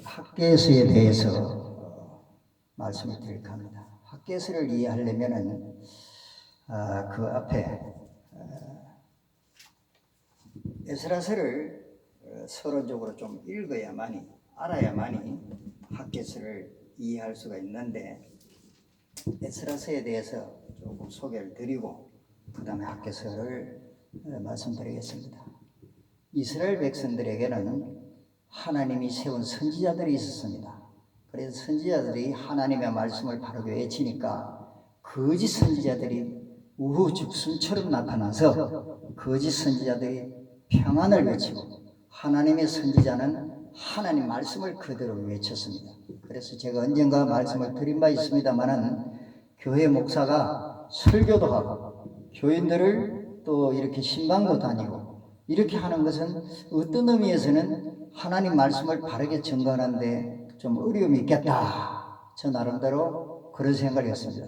학개서에 대해서 말씀을 드릴까 합니다. 학개서를 이해하려면은 그 앞에 에스라서를 서론적으로 좀 읽어야만이 알아야만이 학개서를 이해할 수가 있는데, 에스라서에 대해서 조금 소개를 드리고 그 다음에 학개서를 말씀드리겠습니다. 이스라엘 백성들에게는 하나님이 세운 선지자들이 있었습니다. 그래서 선지자들이 하나님의 말씀을 바르게 외치니까 거짓 선지자들이 우후죽순처럼 나타나서 거짓 선지자들이 평안을 외치고, 하나님의 선지자는 하나님 말씀을 그대로 외쳤습니다. 그래서 제가 언젠가 말씀을 드린 바 있습니다만은, 교회 목사가 설교도 하고 교인들을 또 이렇게 신방도 다니고 이렇게 하는 것은 어떤 의미에서는 하나님 말씀을 바르게 전가하는데 좀 어려움이 있겠다, 저 나름대로 그런 생각을 했습니다.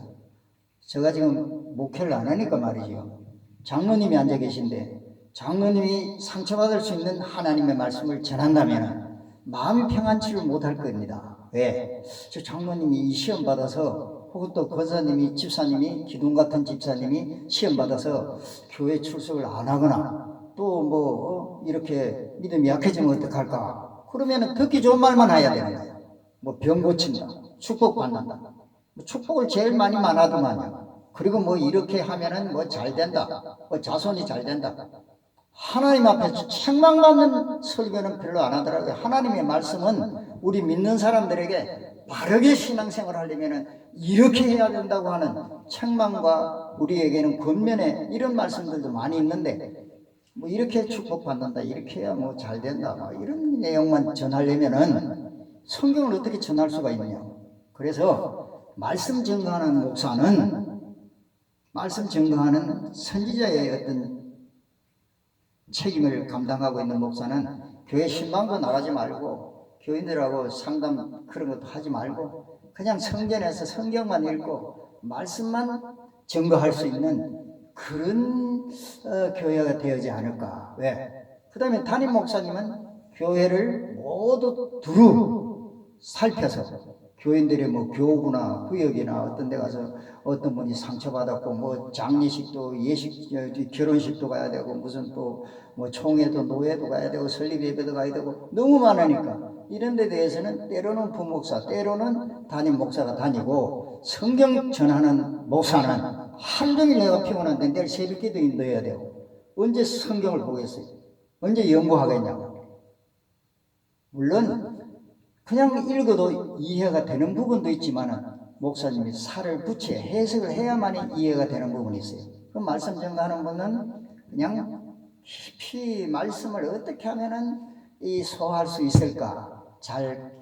제가 지금 목회를 안 하니까 말이죠, 장로님이 앉아 계신데 장로님이 상처받을 수 있는 하나님의 말씀을 전한다면 마음이 평안치를 못할 겁니다. 왜? 저 장로님이 이 시험 받아서, 혹은 또 권사님이, 집사님이, 기둥 같은 집사님이 시험 받아서 교회 출석을 안 하거나 또 뭐 이렇게 믿음이 약해지면 어떡할까? 그러면 듣기 좋은 말만 해야 되는 거예요. 뭐 병 고친다, 축복 받는다, 뭐 축복을 제일 많이 말하더만요. 그리고 뭐 이렇게 하면은 뭐 잘 된다, 뭐 자손이 잘 된다. 하나님 앞에서 책망받는 설교는 별로 안 하더라고요. 하나님의 말씀은 우리 믿는 사람들에게 바르게 신앙생활을 하려면 이렇게 해야 된다고 하는 책망과 우리에게는 권면의 이런 말씀들도 많이 있는데, 뭐 이렇게 축복받는다, 이렇게 해야 뭐 잘 된다, 뭐 이런 내용만 전하려면은 성경을 어떻게 전할 수가 있냐. 그래서 말씀 증거하는 목사는, 말씀 증거하는 선지자의 어떤 책임을 감당하고 있는 목사는 교회 신방도 나가지 말고 교인들하고 상담 그런 것도 하지 말고 그냥 성전에서 성경만 읽고 말씀만 증거할 수 있는 그런 교회가 되어지 않을까. 왜? 그 다음에 담임 목사님은 교회를 모두 두루 살펴서, 교인들의 뭐 교구나 구역이나 어떤 데 가서 어떤 분이 상처받았고 뭐 장례식도 결혼식도 가야 되고 무슨 또 뭐 총회도 노회도 가야 되고 설립 예배도 가야 되고 너무 많으니까 이런 데 대해서는 때로는 부목사, 때로는 담임 목사가 다니고, 성경 전하는 목사는 하루 종일 내가 피곤한데 내일 새벽기도 넣어야 되고 언제 성경을 보겠어요? 언제 연구하겠냐고. 물론 그냥 읽어도 이해가 되는 부분도 있지만 목사님이 살을 붙여 해석을 해야만 이해가 되는 부분이 있어요. 그 말씀 전가하는 분은 그냥 깊이 말씀을 어떻게 하면은 이 소화할 수 있을까, 잘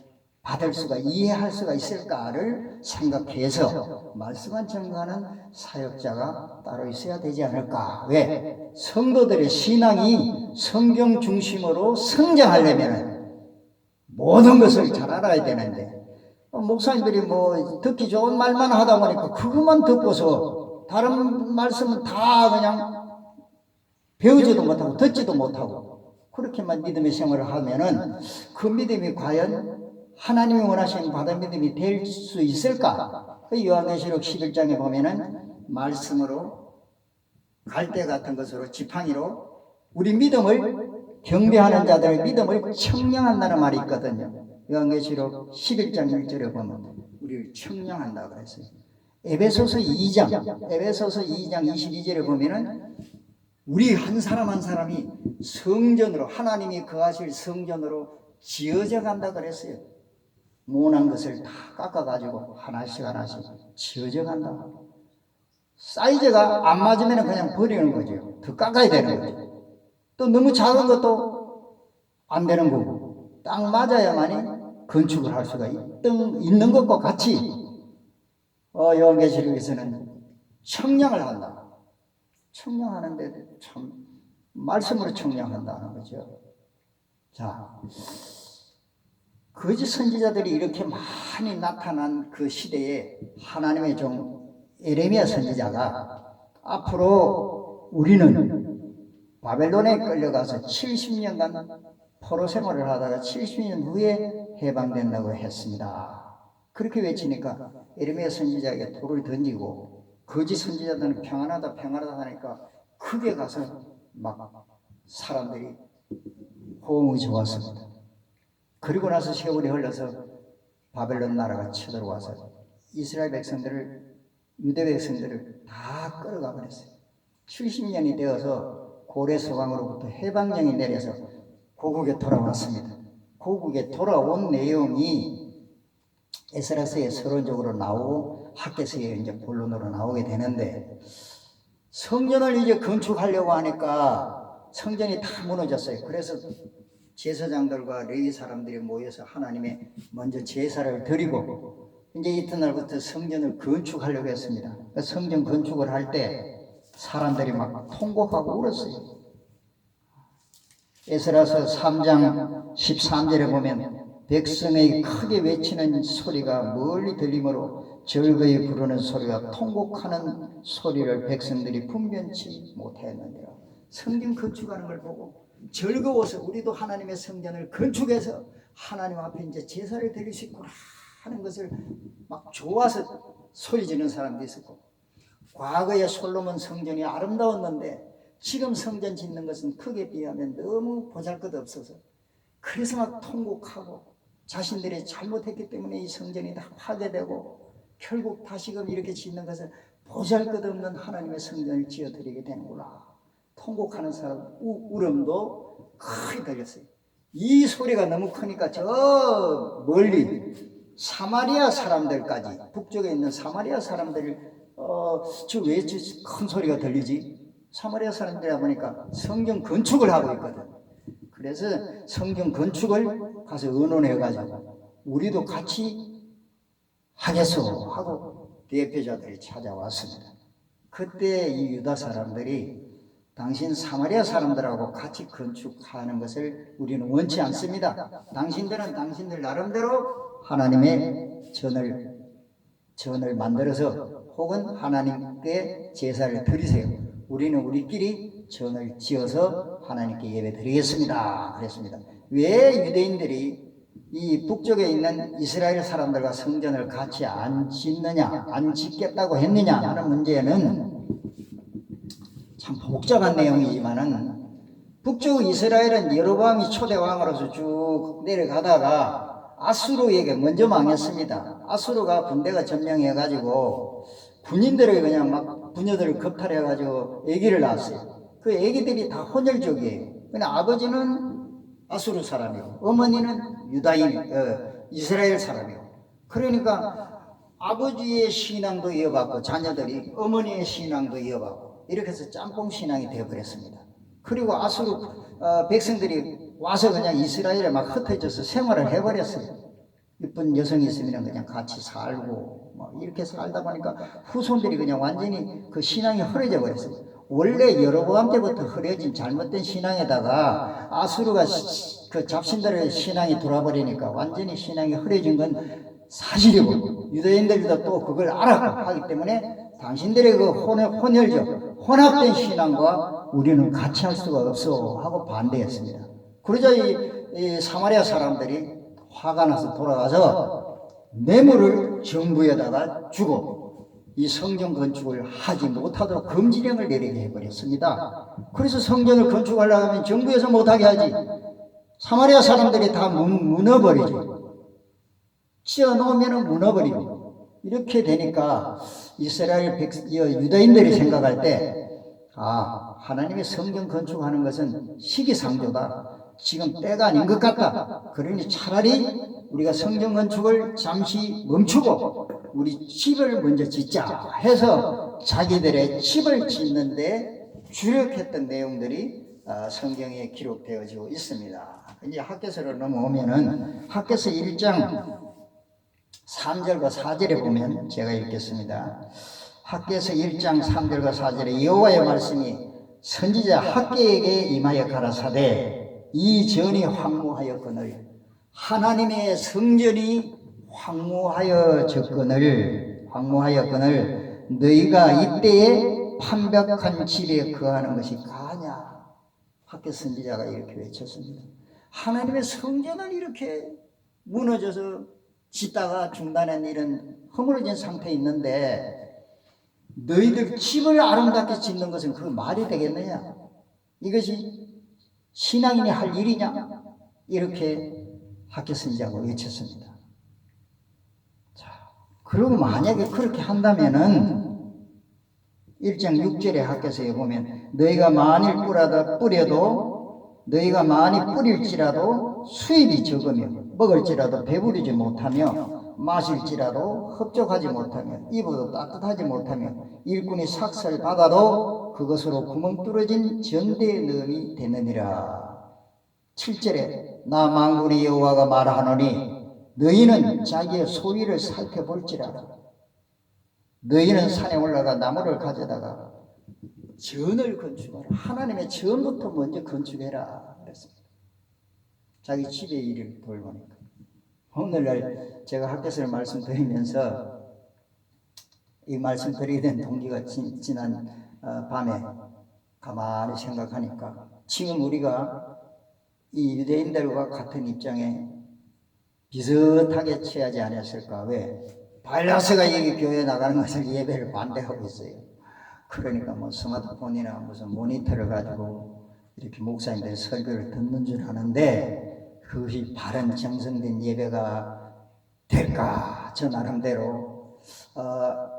받을 수가, 이해할 수가 있을까를 생각해서 말씀을 전가하는 사역자가 따로 있어야 되지 않을까. 왜? 성도들의 신앙이 성경 중심으로 성장하려면 모든 것을 잘 알아야 되는데, 목사님들이 뭐 듣기 좋은 말만 하다 보니까 그것만 듣고서 다른 말씀은 다 그냥 배우지도 못하고 듣지도 못하고 그렇게만 믿음의 생활을 하면은 그 믿음이 과연 하나님이 원하시는 바른 믿음이 될 수 있을까? 그 요한계시록 11장에 보면은 말씀으로 갈대 같은 것으로 지팡이로 우리 믿음을 경배하는 자들의 믿음을 청량한다는 말이 있거든요. 요한계시록 11장 1절에 보면 우리를 청량한다고 그랬어요. 에베소서 2장 22절에 보면은 우리 한 사람 한 사람이 성전으로, 하나님이 거하실 성전으로 지어져 간다 그랬어요. 모난 것을 다 깎아가지고 하나씩 지어져 간다. 사이즈가 안 맞으면 그냥 버리는 거죠. 더 깎아야 되는 거죠. 또 너무 작은 것도 안 되는 거고, 딱 맞아야만이 건축을 할 수가 있는 것과 같이 요한계시록에서는 청량을 한다. 청량하는데 참 말씀으로 청량한다는 거죠. 자, 거짓 선지자들이 이렇게 많이 나타난 그 시대에 하나님의 종 에레미야 선지자가 앞으로 우리는 바벨론에 끌려가서 70년간 포로 생활을 하다가 70년 후에 해방된다고 했습니다. 그렇게 외치니까 에르미야 선지자에게 돌을 던지고 거짓 선지자들은 평안하다 평안하다 하니까 크게 가서 막 사람들이 호응이 좋았습니다. 그리고 나서 세월이 흘러서 바벨론 나라가 쳐들어와서 이스라엘 백성들을, 유대 백성들을 다 끌어가 버렸어요. 70년이 되어서 고레 서왕으로부터 해방령이 내려서 고국에 돌아왔습니다. 고국에 돌아온 내용이 에스라서의 서론적으로 나오고 학개서에 이제 본론으로 나오게 되는데, 성전을 이제 건축하려고 하니까 성전이 다 무너졌어요. 그래서 제사장들과 레위 사람들이 모여서 하나님의 먼저 제사를 드리고 이제 이튿날부터 성전을 건축하려고 했습니다. 성전 건축을 할 때 사람들이 막 통곡하고 울었어요. 에스라서 3장 13절에 보면 백성의 크게 외치는 소리가 멀리 들리므로 절거에 부르는 소리와 통곡하는 소리를 백성들이 분변치 못하였느니라. 성전 건축하는 걸 보고 즐거워서 우리도 하나님의 성전을 건축해서 하나님 앞에 이제 제사를 드릴 수 있구나 하는 것을 막 좋아서 소리 지르는 사람도 있었고, 과거에 솔로몬 성전이 아름다웠는데 지금 성전 짓는 것은 크게 비하면 너무 보잘것없어서 그래서 막 통곡하고 자신들이 잘못했기 때문에 이 성전이 다 파괴되고 결국 다시금 이렇게 짓는 것은 보잘것없는 하나님의 성전을 지어드리게 되는구나. 통곡하는 사람 울음도 크게 들렸어요. 이 소리가 너무 크니까 저 멀리 사마리아 사람들까지, 북쪽에 있는 사마리아 사람들, 저 왜 큰 소리가 들리지? 사마리아 사람들이라 보니까 성경 건축을 하고 있거든. 그래서 성경 건축을 가서 의논해가지고 우리도 같이 하겠소 하고 대표자들이 찾아왔습니다. 그때 이 유다 사람들이 당신 사마리아 사람들하고 같이 건축하는 것을 우리는 원치 않습니다. 당신들은 당신들 나름대로 하나님의 전을 만들어서 혹은 하나님께 제사를 드리세요. 우리는 우리끼리 전을 지어서 하나님께 예배 드리겠습니다. 그랬습니다. 왜 유대인들이 이 북쪽에 있는 이스라엘 사람들과 성전을 같이 안 짓느냐, 안 짓겠다고 했느냐 하는 문제는 참 복잡한 내용이지만은, 북쪽 이스라엘은 여로보암이 초대왕으로서 쭉 내려가다가 아수르에게 먼저 망했습니다. 아수르가 군대가 점령해가지고 군인들을 그냥 막 부녀들을 겁탈해가지고 아기를 낳았어요. 그 아기들이 다 혼혈족이에요. 그냥 아버지는 아수르 사람이고 어머니는 유다인, 이스라엘 사람이고, 그러니까 아버지의 신앙도 이어받고 자녀들이 어머니의 신앙도 이어받고 이렇게 해서 짬뽕 신앙이 되어버렸습니다. 그리고 아수르 백성들이 와서 그냥 이스라엘에 막 흩어져서 생활을 해버렸어요. 이쁜 여성이 있으면 그냥 같이 살고 뭐 이렇게 살다 보니까 후손들이 그냥 완전히 그 신앙이 흐려져 버렸어요. 원래 여로보암 때부터 흐려진 잘못된 신앙에다가 아수르가 그 잡신들의 신앙이 돌아버리니까 완전히 신앙이 흐려진 건 사실이고, 유대인들도 또 그걸 알았고 하기 때문에 당신들의 그 혼혈적 혼합된 신앙과 우리는 같이 할 수가 없어 하고 반대했습니다. 그러자 이 사마리아 사람들이 화가 나서 돌아가서 뇌물을 정부에다가 주고 이 성전 건축을 하지 못하도록 금지령을 내리게 해버렸습니다. 그래서 성전을 건축하려고 하면 정부에서 못하게 하지, 사마리아 사람들이 다 무너버리죠. 지어놓으면 무너버리고, 이렇게 되니까 이스라엘 유다인들이 생각할 때 하나님의 성전 건축하는 것은 시기상조다, 지금 때가 아닌 것 같다. 그러니 차라리 우리가 성전 건축을 잠시 멈추고 우리 집을 먼저 짓자 해서 자기들의 집을 짓는데 주력했던 내용들이 성경에 기록되어지고 있습니다. 이제 학개서로 넘어오면은 학개서 1장 3절과 4절에 보면 제가 읽겠습니다. 학개서 1장 3절과 4절에 여호와의 말씀이 선지자 학개에게 임하여 가라사대, 이 전이 황무하였거늘 하나님의 성전이 황무하였거늘 너희가 이때에 판벽한 집에 거하는 것이 가냐. 학개 선지자가 이렇게 외쳤습니다. 하나님의 성전은 이렇게 무너져서 짓다가 중단한 이런 허물어진 상태에 있는데 너희들 집을 아름답게 짓는 것은 그 말이 되겠느냐? 이것이 신앙인이 할 일이냐? 이렇게 학교 선지자가 외쳤습니다. 자, 그리고 만약에 그렇게 한다면은 1장 6절의 학교서에 보면 너희가 만일 뿌려도 너희가 많이 뿌릴지라도 수입이 적으며 먹을지라도 배부르지 못하며 마실지라도 흡족하지 못하며 입어도 따뜻하지 못하며 일꾼이 삭설 받아도 그것으로 구멍 뚫어진 전대의 넣음이 되느니라. 7절에 나 만군의 여호와가 말하노니 너희는 자기의 소위를 살펴볼지라도 너희는 산에 올라가 나무를 가져다가 전을 건축하라. 하나님의 전부터 먼저 건축해라 그랬습니다. 자기 집의 일을 돌보니까. 오늘날 제가 학교에서 말씀드리면서 이 말씀 드리게 된 동기가 지난 밤에 가만히 생각하니까 지금 우리가 이 유대인들과 같은 입장에 비슷하게 처하지 않았을까? 왜? 바일라스가 여기 교회에 나가는 것을 예배를 반대하고 있어요. 그러니까 뭐 스마트폰이나 무슨 모니터를 가지고 이렇게 목사님들 설교를 듣는 줄 아는데 그것이 바른 정성된 예배가 될까? 저 나름대로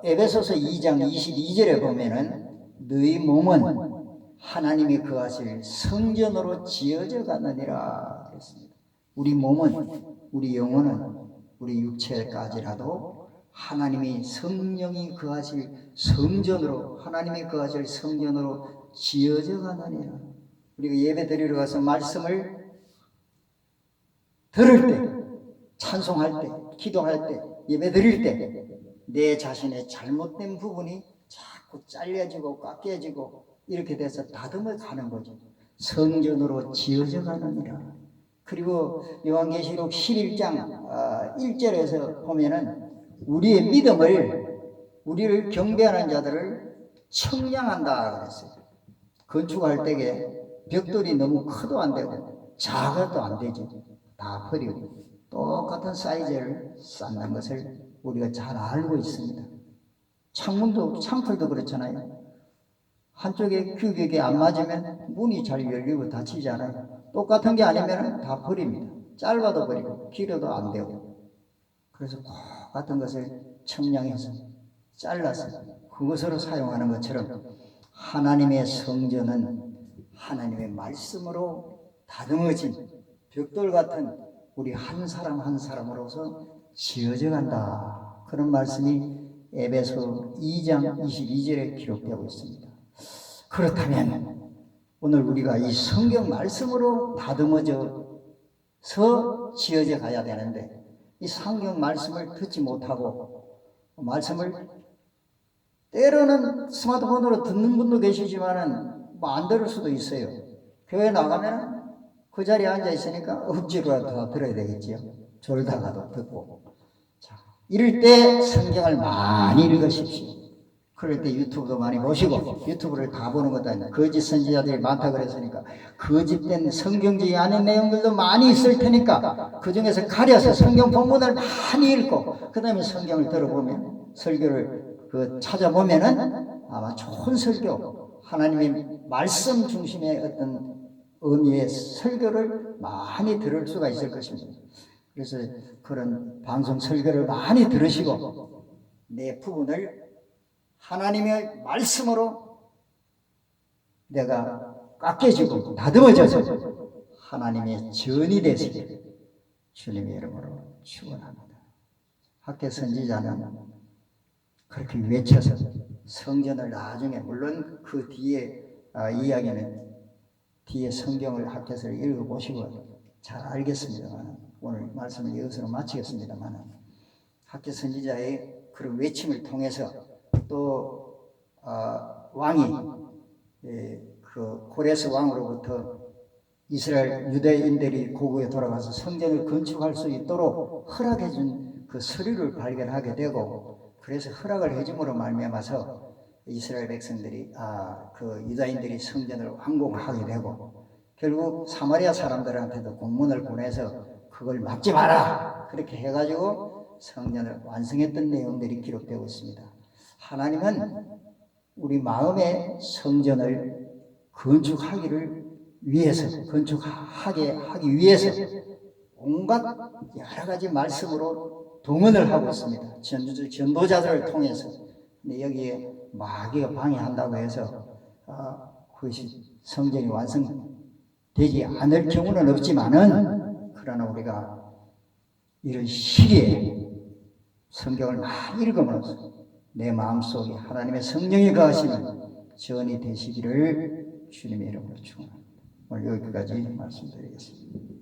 에베소서 2장 22절에 보면은 너희 몸은 하나님이 거하실 성전으로 지어져 가느니라 그랬습니다. 우리 몸은, 우리 영혼은, 우리 육체까지라도 하나님이 성령이 거하실 성전으로, 하나님이 거하실 성전으로 지어져 가느니라. 우리가 예배 드리러 가서 말씀을 들을 때, 찬송할 때, 기도할 때, 예배 드릴 때 내 자신의 잘못된 부분이 자꾸 잘려지고 깎여지고 이렇게 돼서 다듬어 가는 거죠. 성전으로 지어져 가느니라. 그리고 요한계시록 11장 1절에서 보면은 우리의 믿음을, 우리를 경배하는 자들을 청량한다 그랬어요. 건축할 때에 벽돌이 너무 커도 안 되고 작아도 안 되죠. 다 버리고 똑같은 사이즈를 쌓는 것을 우리가 잘 알고 있습니다. 창틀도 그렇잖아요. 한쪽에 규격이 안 맞으면 문이 잘 열리고 닫히지 않아요. 똑같은 게 아니면 다 버립니다. 짧아도 버리고 길어도 안 되고. 그래서 똑같은 것을 청량해서 잘라서 그것으로 사용하는 것처럼 하나님의 성전은 하나님의 말씀으로 다듬어진 벽돌 같은 우리 한 사람 한 사람으로서 지어져 간다. 그런 말씀이 에베소 2장 22절에 기록되고 있습니다. 그렇다면 오늘 우리가 이 성경 말씀으로 다듬어져서 지어져 가야 되는데 이 성경 말씀을 듣지 못하고 말씀을 때로는 스마트폰으로 듣는 분도 계시지만은 뭐 안 들을 수도 있어요. 교회 나가면 그 자리에 앉아 있으니까 억지로라도 다 들어야 되겠지요. 졸다가도 듣고. 자, 이럴 때 성경을 많이 읽으십시오. 그럴 때 유튜브도 많이 보시고, 유튜브를 다 보는 것도 아니라 거짓 선지자들이 많다 그랬으니까 거짓된 성경지에 아닌 내용들도 많이 있을 테니까 그 중에서 가려서 성경 본문을 많이 읽고 그 다음에 성경을 들어보면 설교를 찾아보면은 아마 좋은 설교, 하나님의 말씀 중심의 어떤 의미의 설교를 많이 들을 수가 있을 것입니다. 그래서 그런 방송 설교를 많이 들으시고 내 부분을 하나님의 말씀으로 내가 깎여지고 다듬어져서 하나님의 전이 되시길 주님의 이름으로 축원합니다. 학교 선지자는 그렇게 외쳐서 성전을 나중에 물론 그 뒤에 이야기는 뒤에 성경을 학교에서 읽어보시고 잘 알겠습니다만 오늘 말씀을 이것으로 마치겠습니다만 학교 선지자의 그런 외침을 통해서 또 왕이 그 고레스 왕으로부터 이스라엘 유대인들이 고국에 돌아가서 성전을 건축할 수 있도록 허락해 준 그 서류를 발견하게 되고 그래서 허락을 해줌으로 말미암아서 이스라엘 백성들이 그 유다인들이 성전을 완공하게 되고 결국 사마리아 사람들한테도 공문을 보내서 그걸 막지 마라 그렇게 해가지고 성전을 완성했던 내용들이 기록되고 있습니다. 하나님은 우리 마음의 성전을 건축하게 하기 위해서 온갖 여러 가지 말씀으로 동원을 하고 있습니다. 전도자들을 통해서. 근데 여기에 마귀가 방해한다고 해서 그것이 성전이 완성되지 않을 경우는 없지만은, 그러나 우리가 이런 시기에 성경을 많이 읽음으로써 내 마음속에 하나님의 성령이 거하시는 전이 되시기를 주님의 이름으로 축원합니다. 오늘 여기까지 말씀드리겠습니다.